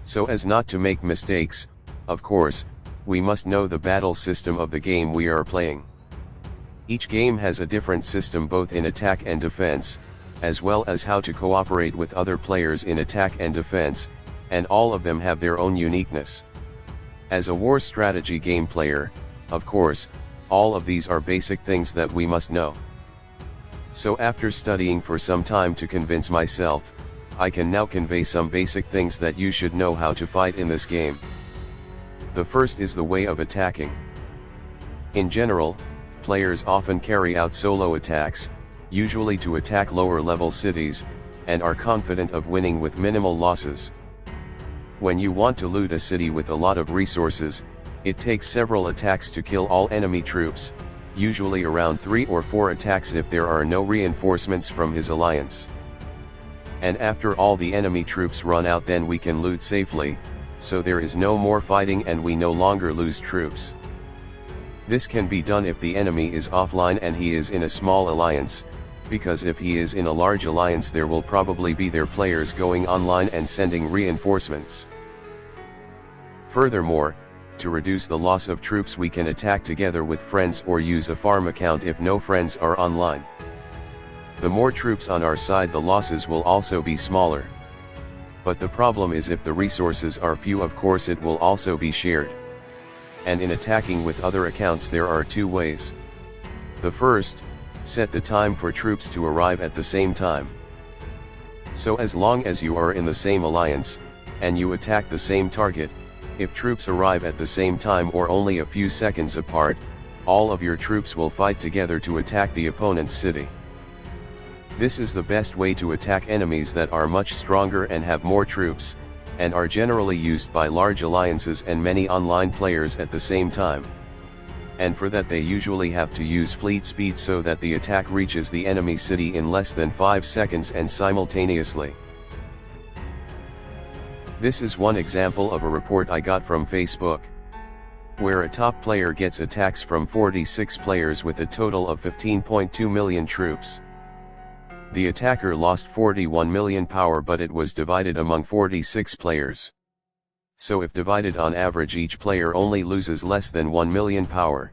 So as not to make mistakes, of course, we must know the battle system of the game we are playing. Each game has a different system both in attack and defense, as well as how to cooperate with other players in attack and defense, and all of them have their own uniqueness. As a war strategy game player, of course, all of these are basic things that we must know. So after studying for some time to convince myself, I can now convey some basic things that you should know how to fight in this game. The first is the way of attacking. In general, players often carry out solo attacks, usually to attack lower level cities, and are confident of winning with minimal losses. When you want to loot a city with a lot of resources, it takes several attacks to kill all enemy troops, usually around 3 or 4 attacks if there are no reinforcements from his alliance. And after all the enemy troops run out, then we can loot safely, so there is no more fighting and we no longer lose troops. This can be done if the enemy is offline and he is in a small alliance, because if he is in a large alliance there will probably be their players going online and sending reinforcements. Furthermore, to reduce the loss of troops we can attack together with friends or use a farm account if no friends are online. The more troops on our side, the losses will also be smaller. But the problem is if the resources are few, of course it will also be shared. And in attacking with other accounts there are 2 ways. The first, set the time for troops to arrive at the same time. So as long as you are in the same alliance, and you attack the same target, if troops arrive at the same time or only a few seconds apart, all of your troops will fight together to attack the opponent's city. This is the best way to attack enemies that are much stronger and have more troops, and are generally used by large alliances and many online players at the same time. And for that they usually have to use fleet speed so that the attack reaches the enemy city in less than 5 seconds and simultaneously. This is one example of a report I got from Facebook, where a top player gets attacks from 46 players with a total of 15.2 million troops. The attacker lost 41 million power, but it was divided among 46 players. So if divided on average, each player only loses less than 1 million power.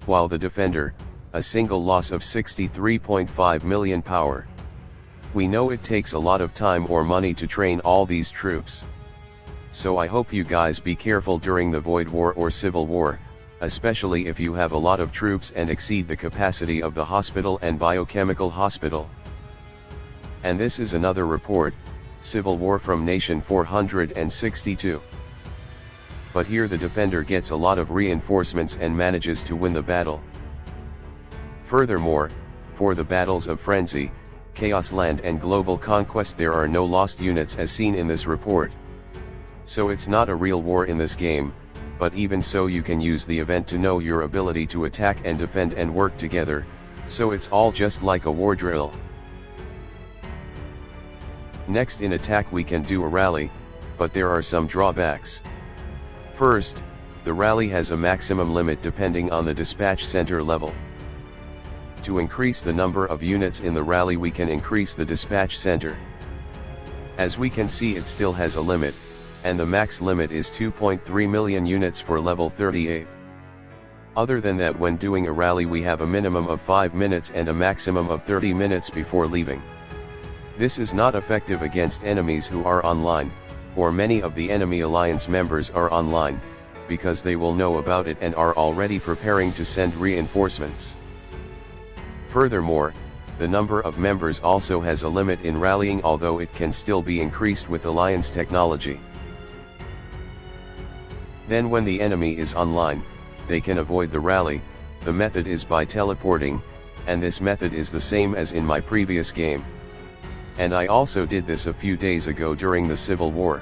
While the defender, a single loss of 63.5 million power. We know it takes a lot of time or money to train all these troops. So I hope you guys be careful during the Void War or Civil War, especially if you have a lot of troops and exceed the capacity of the hospital and biochemical hospital. And this is another report, Civil War from Nation 462. But here the defender gets a lot of reinforcements and manages to win the battle. Furthermore, for the battles of Frenzy, Chaos Land and Global Conquest there are no lost units as seen in this report. So it's not a real war in this game, but even so you can use the event to know your ability to attack and defend and work together, so it's all just like a war drill. Next, in attack we can do a rally, but there are some drawbacks. First, the rally has a maximum limit depending on the dispatch center level. To increase the number of units in the rally we can increase the dispatch center. As we can see, it still has a limit, and the max limit is 2.3 million units for level 38. Other than that, when doing a rally we have a minimum of 5 minutes and a maximum of 30 minutes before leaving. This is not effective against enemies who are online, or many of the enemy alliance members are online, because they will know about it and are already preparing to send reinforcements. Furthermore, the number of members also has a limit in rallying, although it can still be increased with alliance technology. Then when the enemy is online, they can avoid the rally. The method is by teleporting, and this method is the same as in my previous game. And I also did this a few days ago during the Civil War.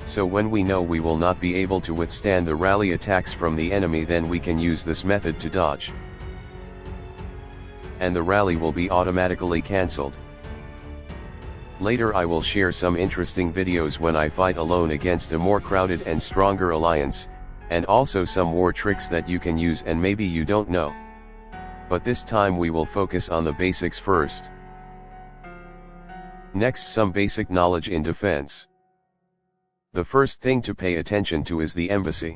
So when we know we will not be able to withstand the rally attacks from the enemy, then we can use this method to dodge. And the rally will be automatically cancelled. Later I will share some interesting videos when I fight alone against a more crowded and stronger alliance, and also some war tricks that you can use and maybe you don't know. But this time we will focus on the basics first. Next, some basic knowledge in defense. The first thing to pay attention to is the embassy.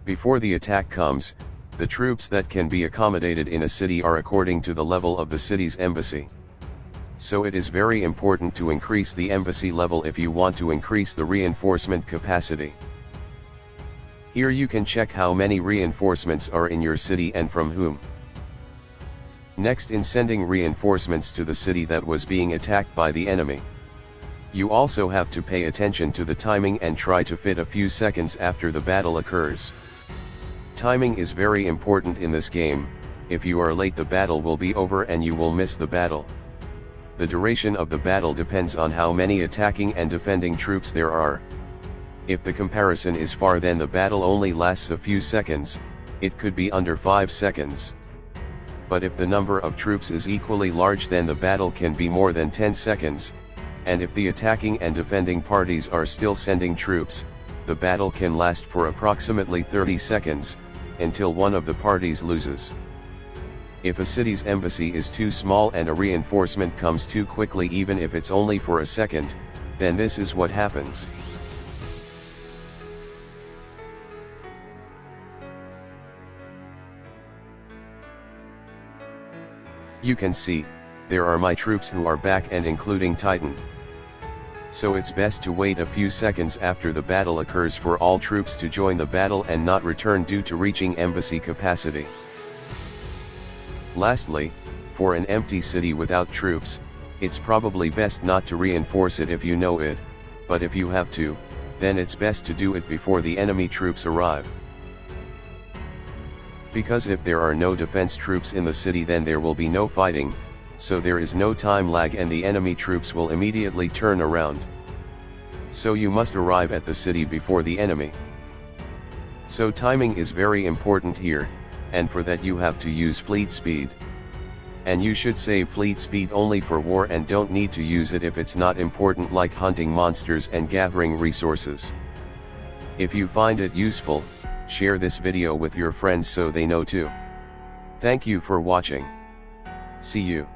Before the attack comes, the troops that can be accommodated in a city are according to the level of the city's embassy. So it is very important to increase the embassy level if you want to increase the reinforcement capacity. Here you can check how many reinforcements are in your city and from whom. Next, in sending reinforcements to the city that was being attacked by the enemy, you also have to pay attention to the timing and try to fit a few seconds after the battle occurs. Timing is very important in this game. If you are late, the battle will be over and you will miss the battle. The duration of the battle depends on how many attacking and defending troops there are. If the comparison is far, then the battle only lasts a few seconds. It could be under 5 seconds. But if the number of troops is equally large, then the battle can be more than 10 seconds, and if the attacking and defending parties are still sending troops, the battle can last for approximately 30 seconds, until one of the parties loses. If a city's embassy is too small and a reinforcement comes too quickly, even if it's only for a second, then this is what happens. You can see, there are my troops who are back and including Titan. So it's best to wait a few seconds after the battle occurs for all troops to join the battle and not return due to reaching embassy capacity. Lastly, for an empty city without troops, it's probably best not to reinforce it if you know it, but if you have to, then it's best to do it before the enemy troops arrive. Because if there are no defense troops in the city, then there will be no fighting, so there is no time lag and the enemy troops will immediately turn around. So you must arrive at the city before the enemy. So timing is very important here, and for that you have to use fleet speed. And you should save fleet speed only for war and don't need to use it if it's not important, like hunting monsters and gathering resources. If you find it useful, share this video with your friends so they know too. Thank you for watching. See you.